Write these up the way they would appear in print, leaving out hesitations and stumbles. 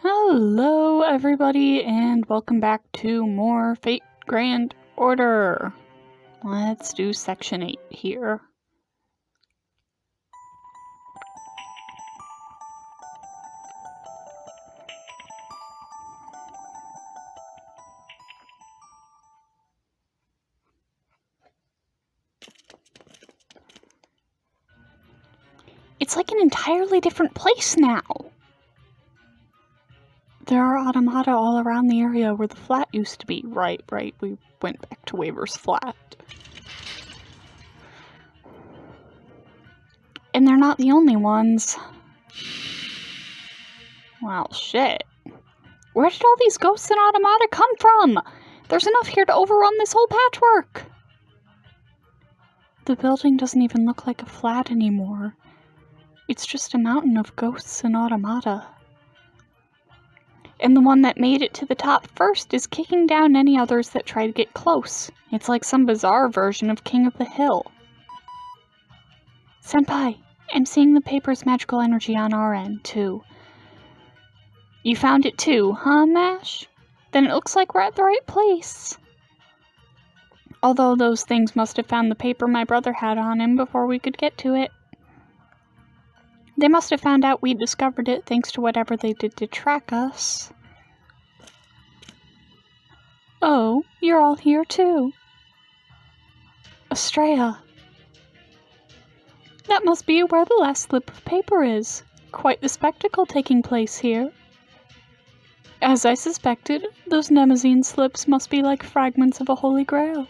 Hello everybody and welcome back to more Fate Grand Order. Let's do section 8 here. It's like an entirely different place now. There are automata all around the area where the flat used to be. Right, we went back to Waver's Flat. And they're not the only ones. Well, shit. Where did all these ghosts and automata come from? There's enough here to overrun this whole patchwork. The building doesn't even look like a flat anymore. It's just a mountain of ghosts and automata. And the one that made it to the top first is kicking down any others that try to get close. It's like some bizarre version of King of the Hill. Senpai, I'm seeing the paper's magical energy on our end, too. You found it too, huh, Mash? Then it looks like we're at the right place. Although those things must have found the paper my brother had on him before we could get to it. They must have found out we discovered it thanks to whatever they did to track us. Oh, you're all here too. Astraea. That must be where the last slip of paper is. Quite the spectacle taking place here. As I suspected, those Mnemosyne slips must be like fragments of a holy grail.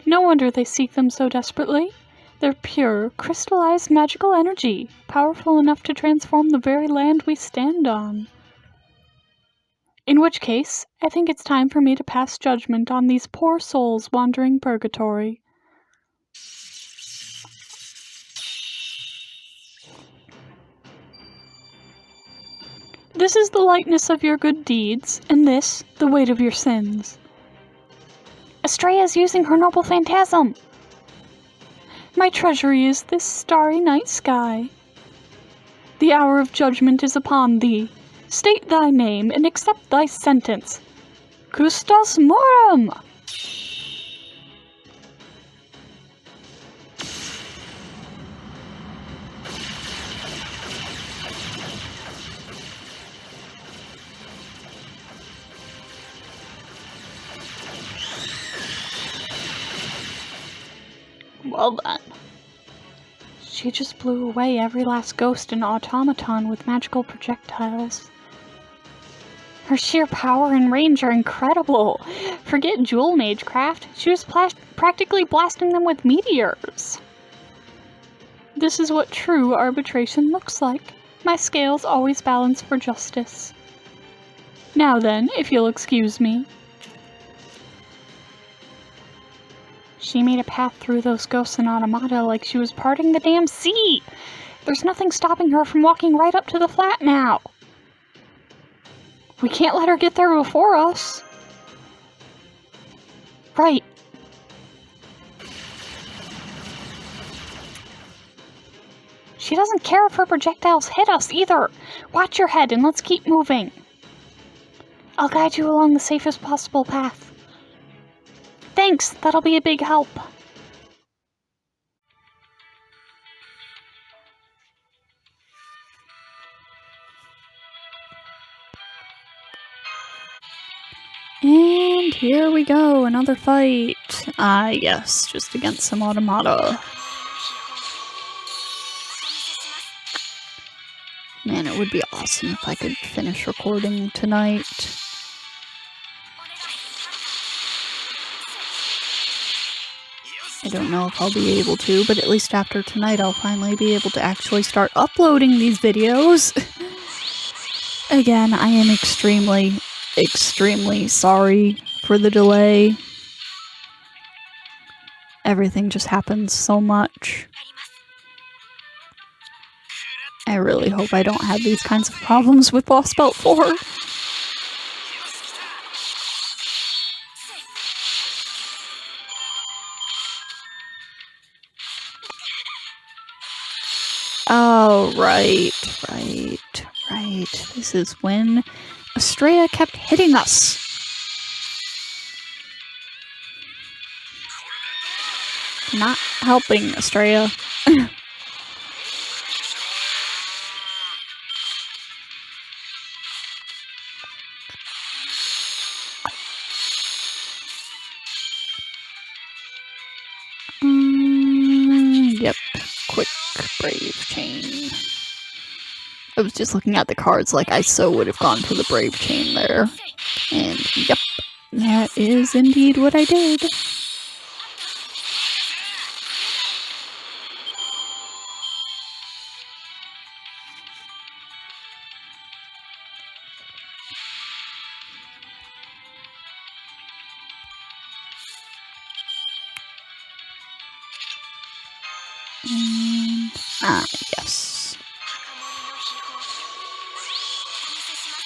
No wonder they seek them so desperately. They're pure, crystallized magical energy, powerful enough to transform the very land we stand on. In which case, I think it's time for me to pass judgment on these poor souls wandering purgatory. This is the likeness of your good deeds, and this, the weight of your sins. Astraea is using her noble phantasm! My treasury is this starry night sky. The hour of judgment is upon thee. State thy name and accept thy sentence. Custos morum! Well then. She just blew away every last ghost and automaton with magical projectiles. Her sheer power and range are incredible. Forget jewel magecraft, she was practically blasting them with meteors. This is what true arbitration looks like. My scales always balance for justice. Now then, if you'll excuse me. She made a path through those ghosts and automata like she was parting the damn sea! There's nothing stopping her from walking right up to the flat now! We can't let her get there before us! Right. She doesn't care if her projectiles hit us either! Watch your head and let's keep moving! I'll guide you along the safest possible path. Thanks, that'll be a big help. And here we go, another fight. Yes, just against some automata. Man, it would be awesome if I could finish recording tonight. I don't know if I'll be able to, but at least after tonight I'll finally be able to actually start uploading these videos. Again, I am extremely sorry for the delay. Everything just happens so much. I really hope I don't have these kinds of problems with Lost Belt 4. Oh, right. right, this is when Astraea kept hitting us. Not helping, Astraea. Yep. Quick Brave Chain. I was just looking at the cards like I so would have gone for the Brave Chain there. And yep, that is indeed what I did. Yes.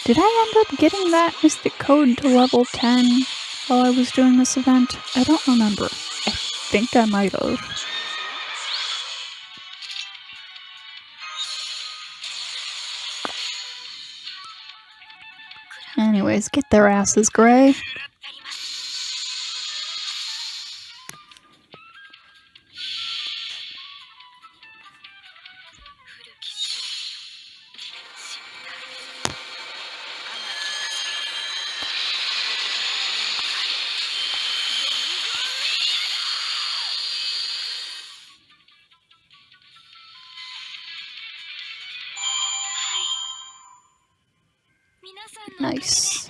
Did I end up getting that mystic code to level 10 while I was doing this event? I don't remember. I think I might have. Anyways, get their asses, Gray. Nice.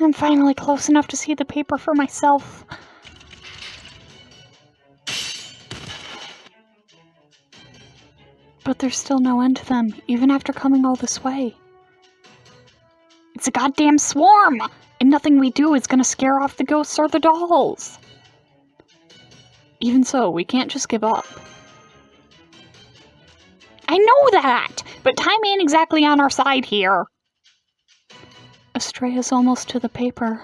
I'm finally close enough to see the paper for myself. But there's still no end to them, even after coming all this way. It's a goddamn swarm! And nothing we do is gonna scare off the ghosts or the dolls! Even so, we can't just give up. I know that! But time ain't exactly on our side here. Astraea's almost to the paper.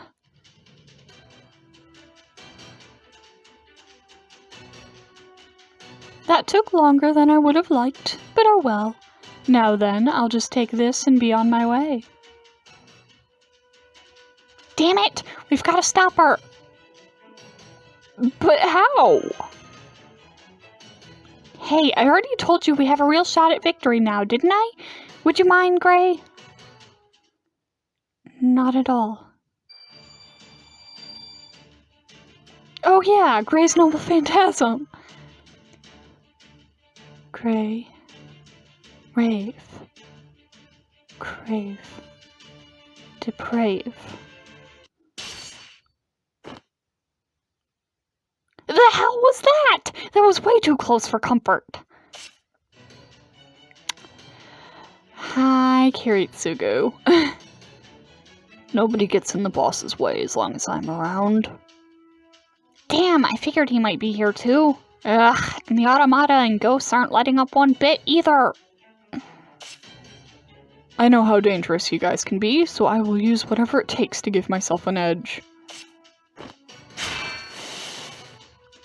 That took longer than I would have liked, but oh well. Now then, I'll just take this and be on my way. Damn it! We've got to stop her! But how? Hey, I already told you we have a real shot at victory now, didn't I? Would you mind, Gray? Not at all. Oh yeah, Gray's Noble Phantasm! Gray, rave, crave, deprave. The hell was that? That was way too close for comfort. Hi, Kiritsugu. Nobody gets in the boss's way as long as I'm around. Damn, I figured he might be here too. Ugh, and the automata and ghosts aren't letting up one bit either. I know how dangerous you guys can be, so I will use whatever it takes to give myself an edge.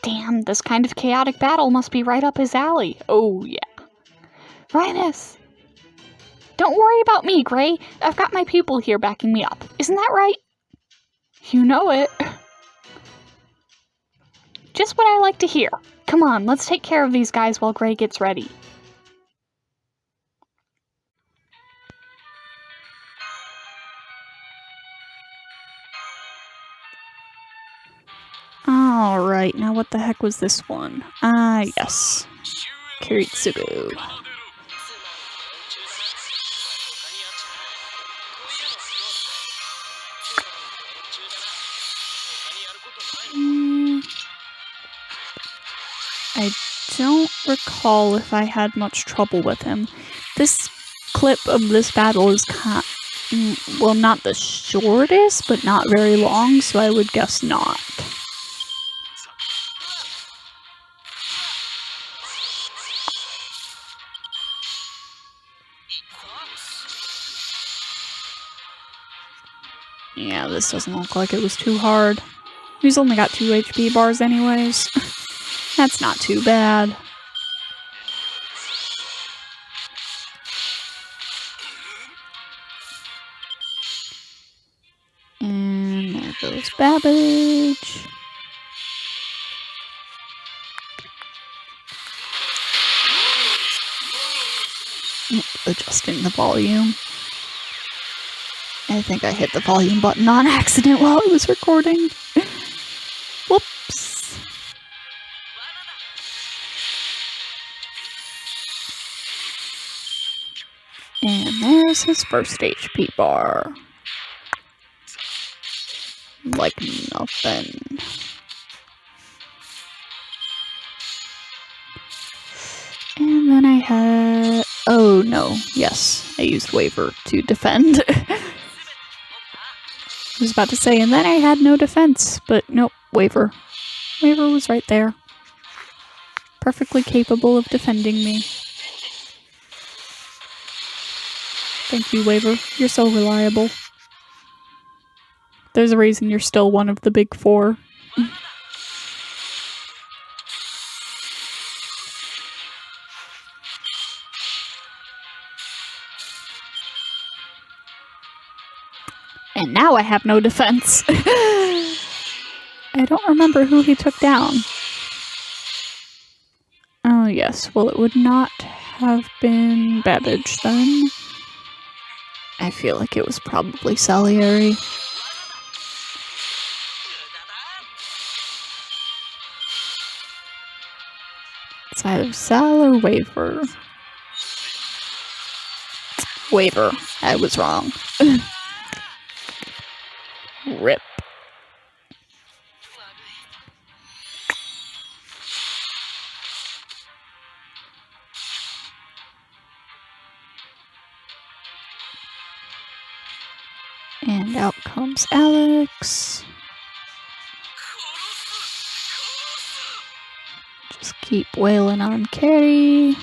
Damn, this kind of chaotic battle must be right up his alley. Oh, yeah. Reines! Don't worry about me, Gray. I've got my people here backing me up. Isn't that right? You know it. Just what I like to hear. Come on, let's take care of these guys while Gray gets ready. Alright, now what the heck was this one? Yes. Kiritsugu. I don't recall if I had much trouble with him. This clip of this battle is well, not the shortest, but not very long, so I would guess not. Yeah, this doesn't look like it was too hard. He's only got 2 HP bars anyways. That's not too bad. And there goes Babbage. Adjusting the volume. I think I hit the volume button on accident while I was recording. Whoops. And there's his first HP bar. Like nothing. And then I had... Oh no, yes, I used Waver to defend. I was about to say, and then I had no defense, but nope, Waver. Waver was right there. Perfectly capable of defending me. Thank you, Waver. You're so reliable. There's a reason you're still one of the big 4. And now I have no defense. I don't remember who he took down. Oh yes, well it would not have been Babbage then. I feel like it was probably Salieri. It's either Sal or Waver. Waver. I was wrong. Rip. And out comes Alex. Just keep wailing on Carrie.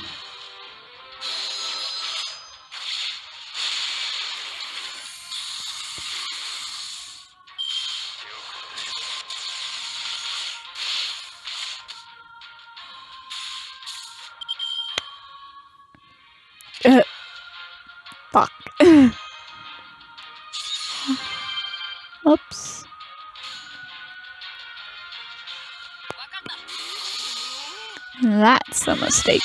Fuck. Oops. That's a mistake.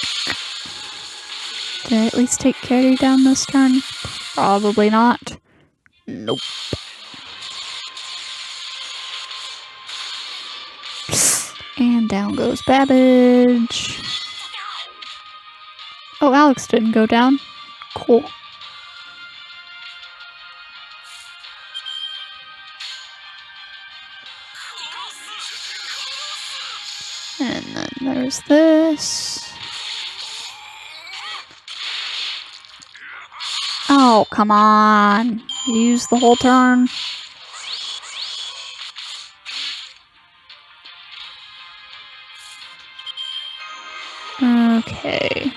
Did I at least take Carrie down this turn? Probably not. Nope. And down goes Babbage. Oh, Alex didn't go down. Cool. And then there's this. Oh, come on. Use the whole turn. Okay.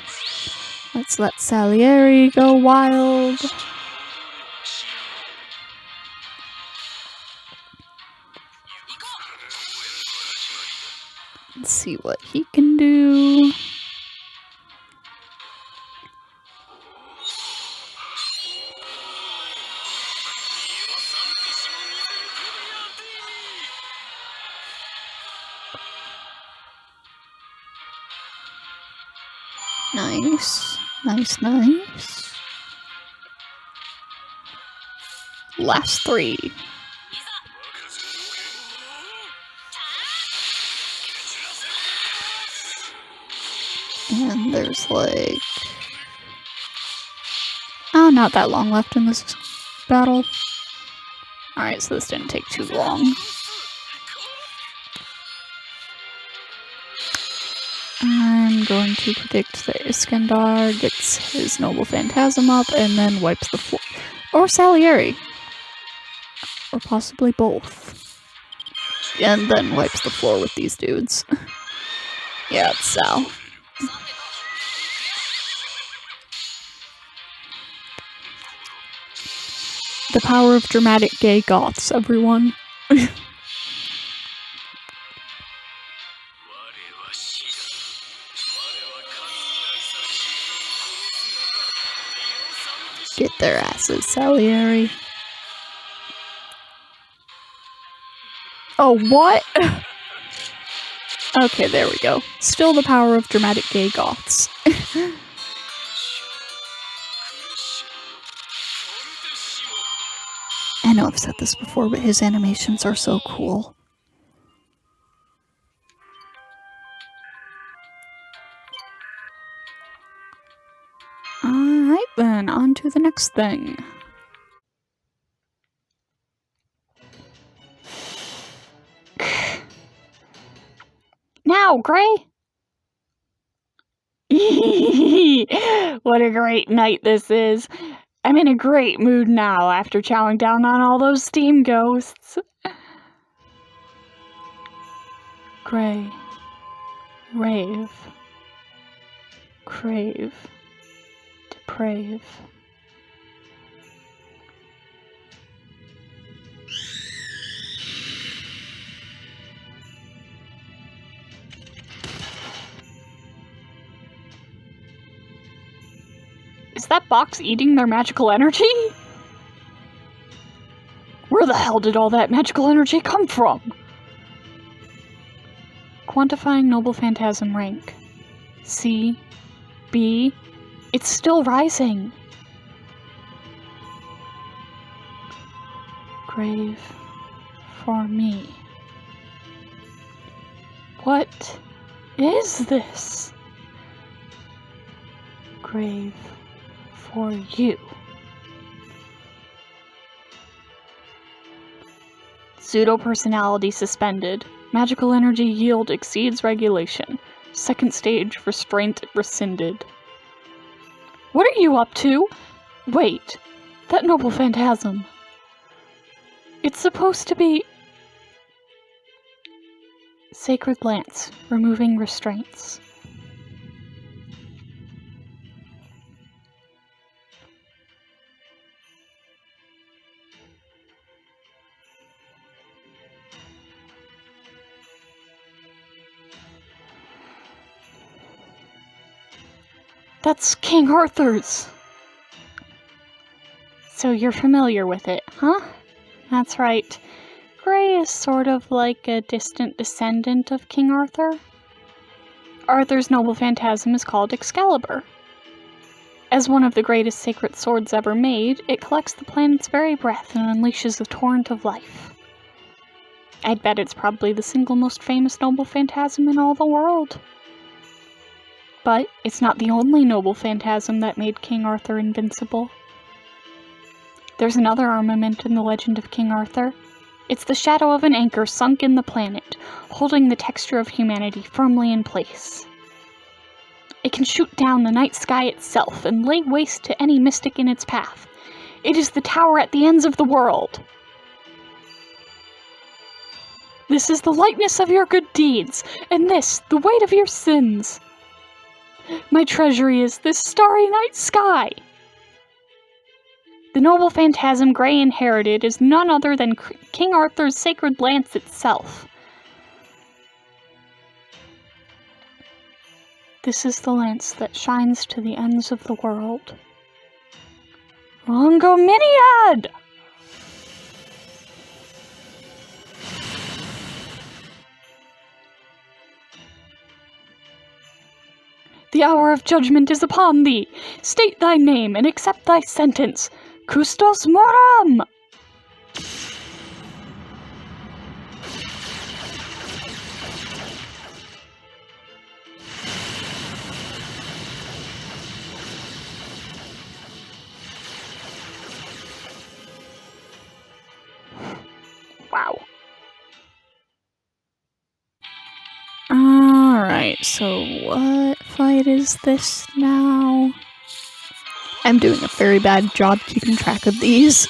Let's let Salieri go wild. Let's see what he can do. Nice. Nice, nice. Last 3. And there's like... Oh, not that long left in this battle. Alright, so this didn't take too long. I'm going to predict that Iskandar gets his Noble Phantasm up and then wipes the floor. Or Salieri. Or possibly both. And then wipes the floor with these dudes. Yeah, it's Sal. The power of dramatic gay goths, everyone. Get their asses, Salieri. Oh, what? Okay, there we go. Still the power of dramatic gay goths. I know I've said this before, but his animations are so cool. Alright then, on to the next thing. Now, Gray! What a great night this is. I'm in a great mood now after chowing down on all those steam ghosts. Gray. Rave. Crave. Deprave. Is that box eating their magical energy? Where the hell did all that magical energy come from? Quantifying Noble Phantasm rank. C. B. It's still rising. Grave for me. What is this? Grave for you. Pseudo-personality suspended. Magical energy yield exceeds regulation. Second stage restraint rescinded. What are you up to? Wait, that Noble Phantasm. It's supposed to be... Sacred Lance, removing restraints. That's King Arthur's! So you're familiar with it, huh? That's right. Gray is sort of like a distant descendant of King Arthur. Arthur's Noble Phantasm is called Excalibur. As one of the greatest sacred swords ever made, it collects the planet's very breath and unleashes a torrent of life. I'd bet it's probably the single most famous Noble Phantasm in all the world. But it's not the only Noble Phantasm that made King Arthur invincible. There's another armament in the legend of King Arthur. It's the shadow of an anchor sunk in the planet, holding the texture of humanity firmly in place. It can shoot down the night sky itself and lay waste to any mystic in its path. It is the tower at the ends of the world. This is the lightness of your good deeds, and this, the weight of your sins. My treasury is this starry night sky. The Noble Phantasm Gray inherited is none other than King Arthur's sacred lance itself. This is the lance that shines to the ends of the world. Longominiad! The hour of judgment is upon thee. State thy name and accept thy sentence. Custos morum! Wow. Alright, so what fight is this now? I'm doing a very bad job keeping track of these.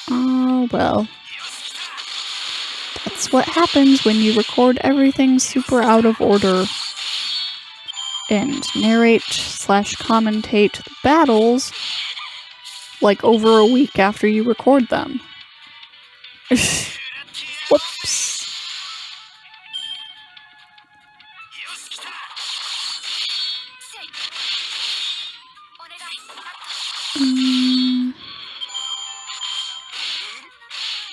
Oh, well. That's what happens when you record everything super out of order. and narrate/commentate the battles like over a week after you record them. Whoops.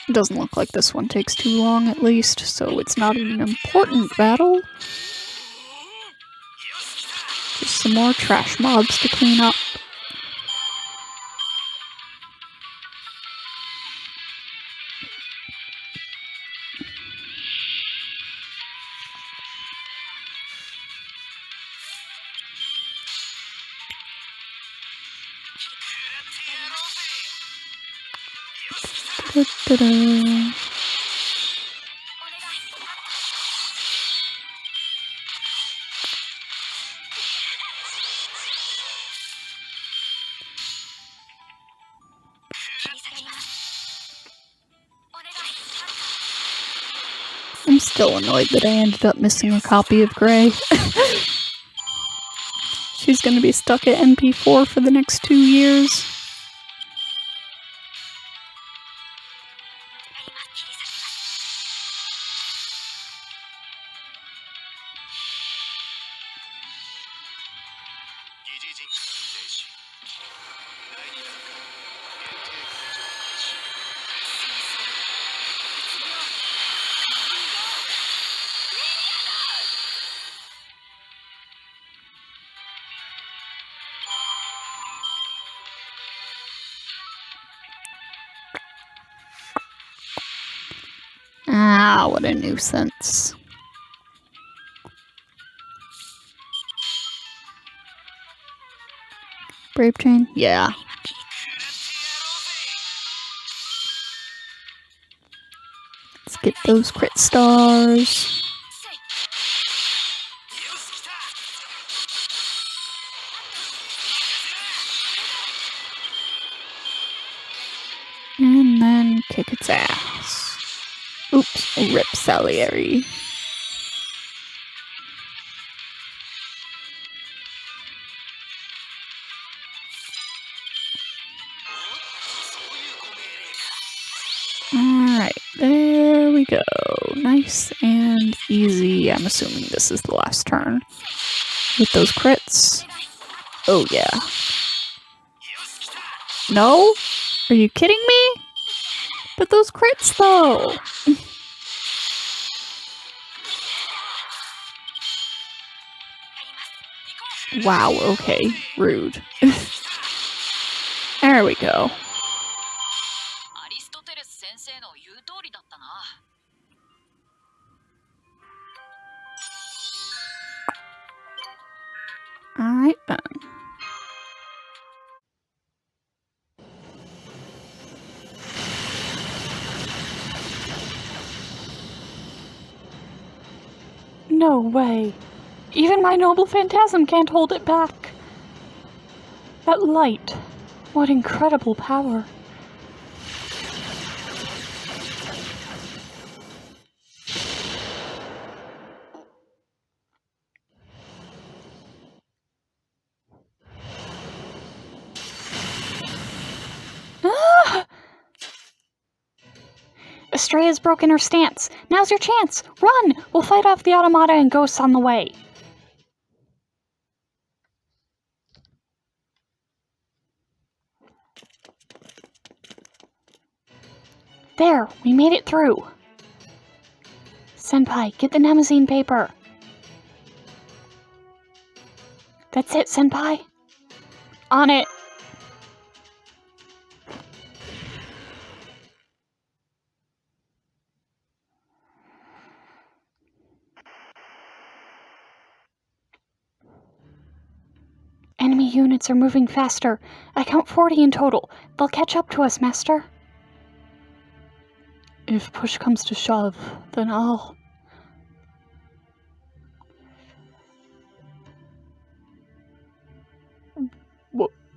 It doesn't look like this one takes too long, at least, so it's not an important battle. Just some more trash mobs to clean up. Da-da-da. I'm still annoyed that I ended up missing a copy of Grey. She's gonna be stuck at MP4 for the next 2 years. Ah, what a nuisance. Brave Chain? Yeah. Let's get those crit stars. And then kick its ass. Oops, rip Salieri. Alright, there we go. Nice and easy. I'm assuming this is the last turn. With those crits. Oh yeah. No? Are you kidding me? But those crits though! Wow, okay. Rude. There we go. Alright then. No way. Even my noble phantasm can't hold it back. That light. What incredible power. Ah! Astraea's broken her stance. Now's your chance. Run! We'll fight off the automata and ghosts on the way. There, we made it through. Senpai, get the Mnemosyne paper. That's it, Senpai. On it. Enemy units are moving faster. I count 40 in total. They'll catch up to us, Master. If push comes to shove, then I'll...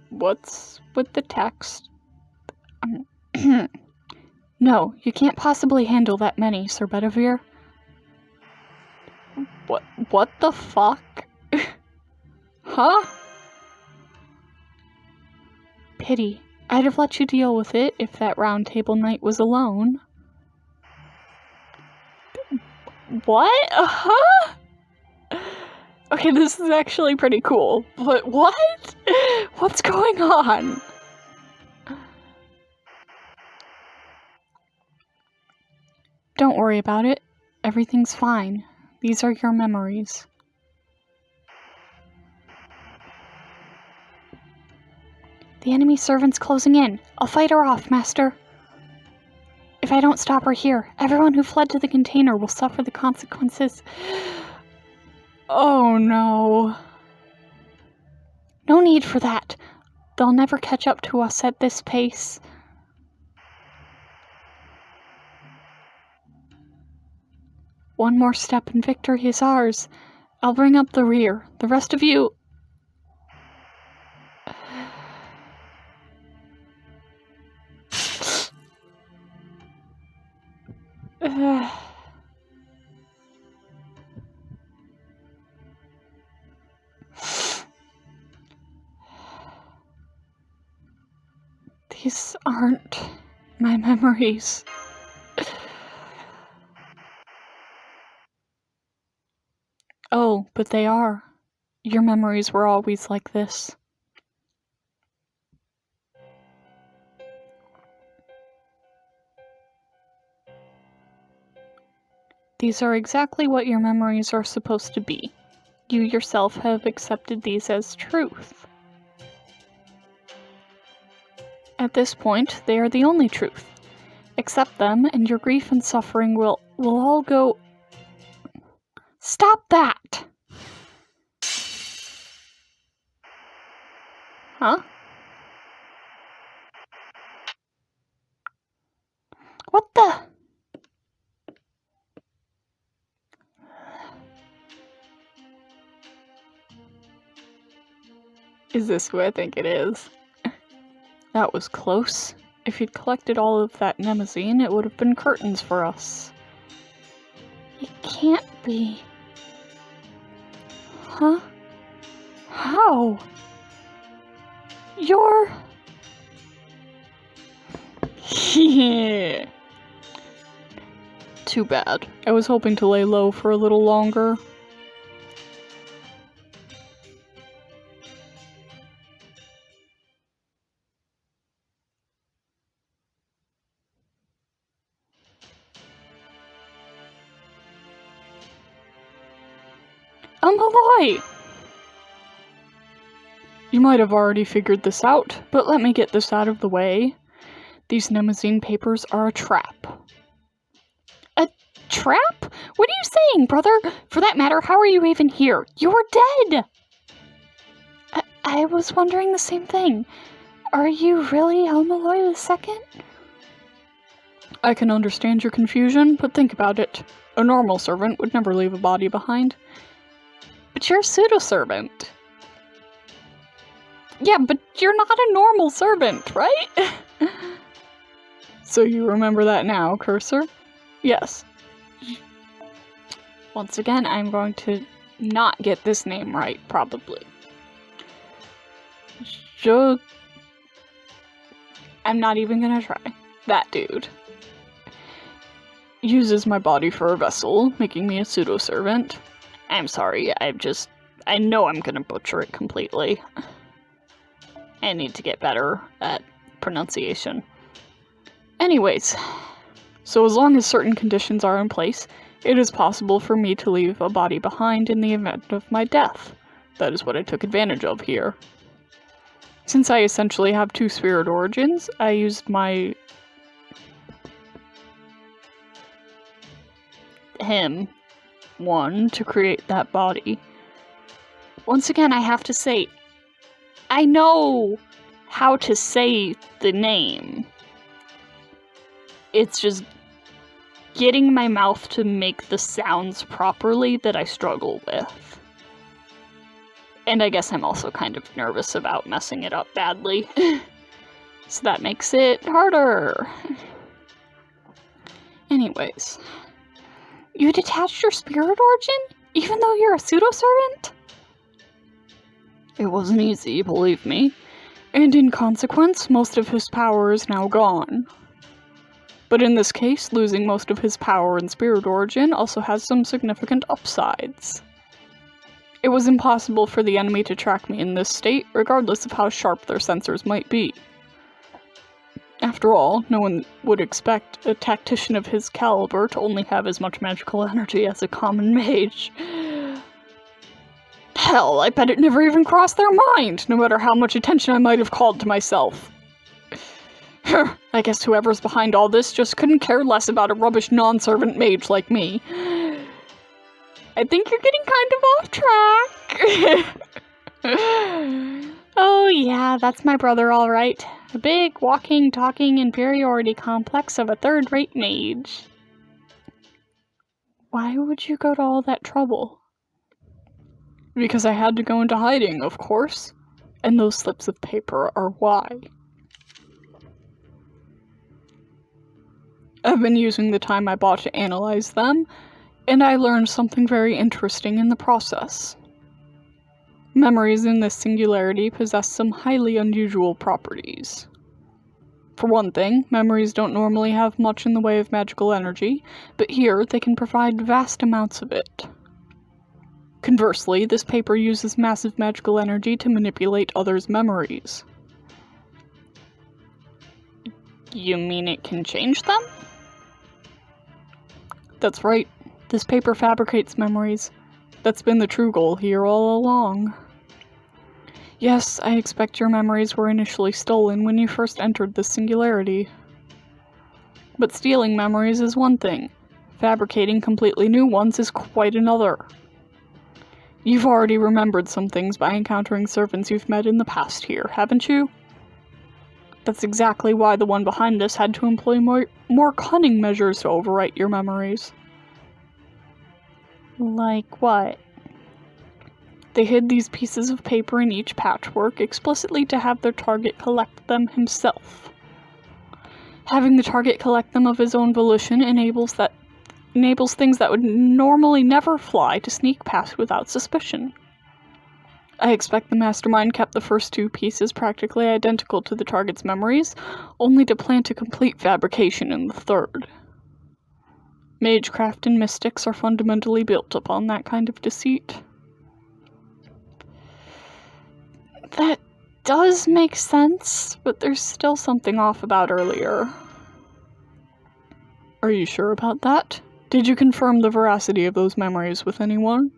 What's with the text? No, you can't possibly handle that many, Sir Bedivere. What the fuck? Huh? Pity. I'd have let you deal with it if that round table knight was alone. What? Huh? Okay, this is actually pretty cool, but what? What's going on? Don't worry about it. Everything's fine. These are your memories. The enemy servant's closing in. I'll fight her off, Master. If I don't stop her here, everyone who fled to the container will suffer the consequences. Oh no. No need for that. They'll never catch up to us at this pace. One more step and victory is ours. I'll bring up the rear. The rest of you... These aren't my memories. Oh, but they are. Your memories were always like this. These are exactly what your memories are supposed to be. You yourself have accepted these as truth. At this point, they are the only truth. Accept them, and your grief and suffering will all go... Stop that! Huh? What the... Is this who I think it is? That was close. If you'd collected all of that Mnemosyne, it would have been curtains for us. It can't be. Huh? How? You're... Yeah. Too bad. I was hoping to lay low for a little longer. El-melloi! You might have already figured this out, but let me get this out of the way. These Mnemosyne papers are a trap. A trap? What are you saying, brother? For that matter, how are you even here? You were dead! I was wondering the same thing. Are you really el-melloi II? I can understand your confusion, but think about it. A normal servant would never leave a body behind. But you're a pseudo-servant. Yeah, but you're not a normal servant, right? So you remember that now, Cursor? Yes. Once again, I'm going to not get this name right, probably. I'm not even gonna try. That dude. Uses my body for a vessel, making me a pseudo-servant. I'm sorry, I know I'm gonna butcher it completely. I need to get better at pronunciation. Anyways, so as long as certain conditions are in place, it is possible for me to leave a body behind in the event of my death. That is what I took advantage of here. Since I essentially have two spirit origins, I used my... one to create that body. Once again, I have to say, I know how to say the name. It's just getting my mouth to make the sounds properly that I struggle with. And I guess I'm also kind of nervous about messing it up badly. So that makes it harder. Anyways. You detached your spirit origin? Even though you're a pseudo-servant? It wasn't easy, believe me. And in consequence, most of his power is now gone. But in this case, losing most of his power and spirit origin also has some significant upsides. It was impossible for the enemy to track me in this state, regardless of how sharp their sensors might be. After all, no one would expect a tactician of his caliber to only have as much magical energy as a common mage. Hell, I bet it never even crossed their mind, no matter how much attention I might have called to myself. I guess whoever's behind all this just couldn't care less about a rubbish non-servant mage like me. I think you're getting kind of off track. Oh yeah, that's my brother all right. A big, walking, talking inferiority complex of a third-rate mage. Why would you go to all that trouble? Because I had to go into hiding, of course. And those slips of paper are why. I've been using the time I bought to analyze them, and I learned something very interesting in the process. Memories in this singularity possess some highly unusual properties. For one thing, memories don't normally have much in the way of magical energy, but here they can provide vast amounts of it. Conversely, this paper uses massive magical energy to manipulate others' memories. You mean it can change them? That's right. This paper fabricates memories. That's been the true goal here all along. Yes, I expect your memories were initially stolen when you first entered this singularity. But stealing memories is one thing. Fabricating completely new ones is quite another. You've already remembered some things by encountering servants you've met in the past here, haven't you? That's exactly why the one behind us had to employ more cunning measures to overwrite your memories. Like what? They hid these pieces of paper in each patchwork explicitly to have their target collect them himself. Having the target collect them of his own volition enables things that would normally never fly to sneak past without suspicion. I expect the mastermind kept the first two pieces practically identical to the target's memories, only to plant a complete fabrication in the third. Magecraft and mystics are fundamentally built upon that kind of deceit. That does make sense, but there's still something off about earlier. Are you sure about that? Did you confirm the veracity of those memories with anyone?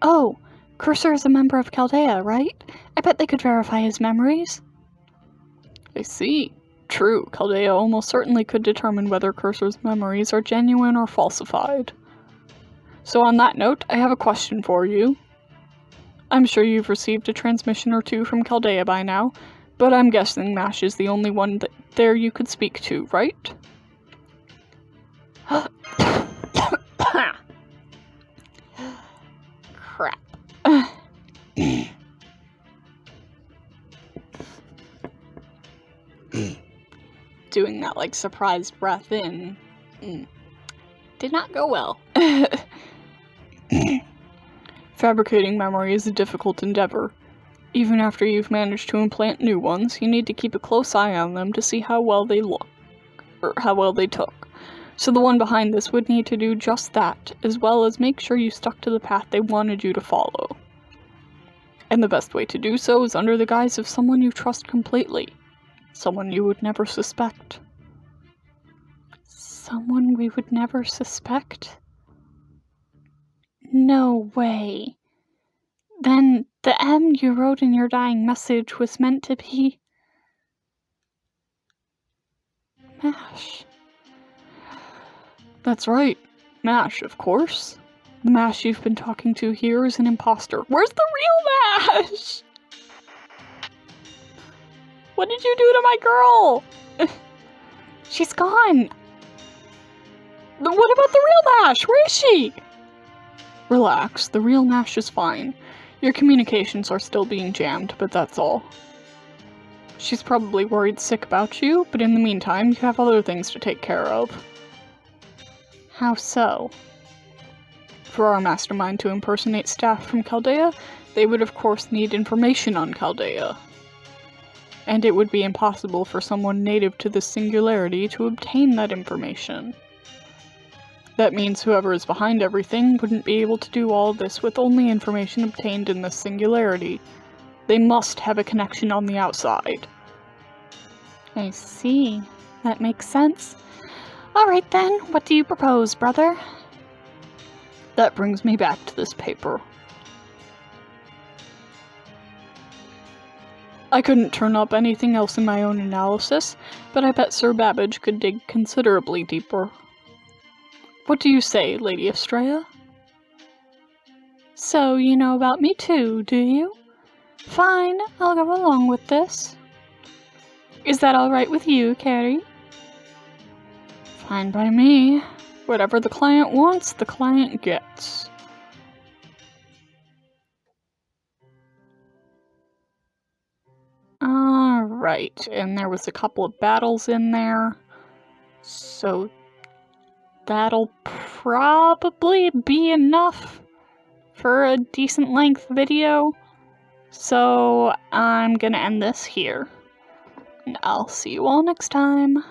Oh, Cursor is a member of Chaldea, right? I bet they could verify his memories. I see. True, Chaldea almost certainly could determine whether Cursor's memories are genuine or falsified. So on that note, I have a question for you. I'm sure you've received a transmission or two from Chaldea by now, but I'm guessing Mash is the only one there you could speak to, right? Crap. Doing that like surprised breath in did not go well. Fabricating memory is a difficult endeavor. Even after you've managed to implant new ones, you need to keep a close eye on them to see how well they look, or how well they took. So the one behind this would need to do just that, as well as make sure you stuck to the path they wanted you to follow. And the best way to do so is under the guise of someone you trust completely. Someone you would never suspect. Someone we would never suspect? No way. Then the M you wrote in your dying message was meant to be... Mash. That's right. Mash, of course. The Mash you've been talking to here is an imposter. Where's the real Mash? What did you do to my girl? She's gone. What about the real Mash? Where is she? Relax, the real Mash is fine. Your communications are still being jammed, but that's all. She's probably worried sick about you, but in the meantime, you have other things to take care of. How so? For our mastermind to impersonate staff from Chaldea, they would of course need information on Chaldea. And it would be impossible for someone native to this singularity to obtain that information. That means whoever is behind everything wouldn't be able to do all this with only information obtained in this singularity. They must have a connection on the outside. I see. That makes sense. Alright then, what do you propose, brother? That brings me back to this paper. I couldn't turn up anything else in my own analysis, but I bet Sir Babbage could dig considerably deeper. What do you say, Lady Astraea? So you know about me too, do you? Fine, I'll go along with this. Is that alright with you, Carrie? Fine by me. Whatever the client wants, the client gets. Alright, and there was a couple of battles in there. So that'll probably be enough for a decent length video. So I'm gonna end this here. And I'll see you all next time.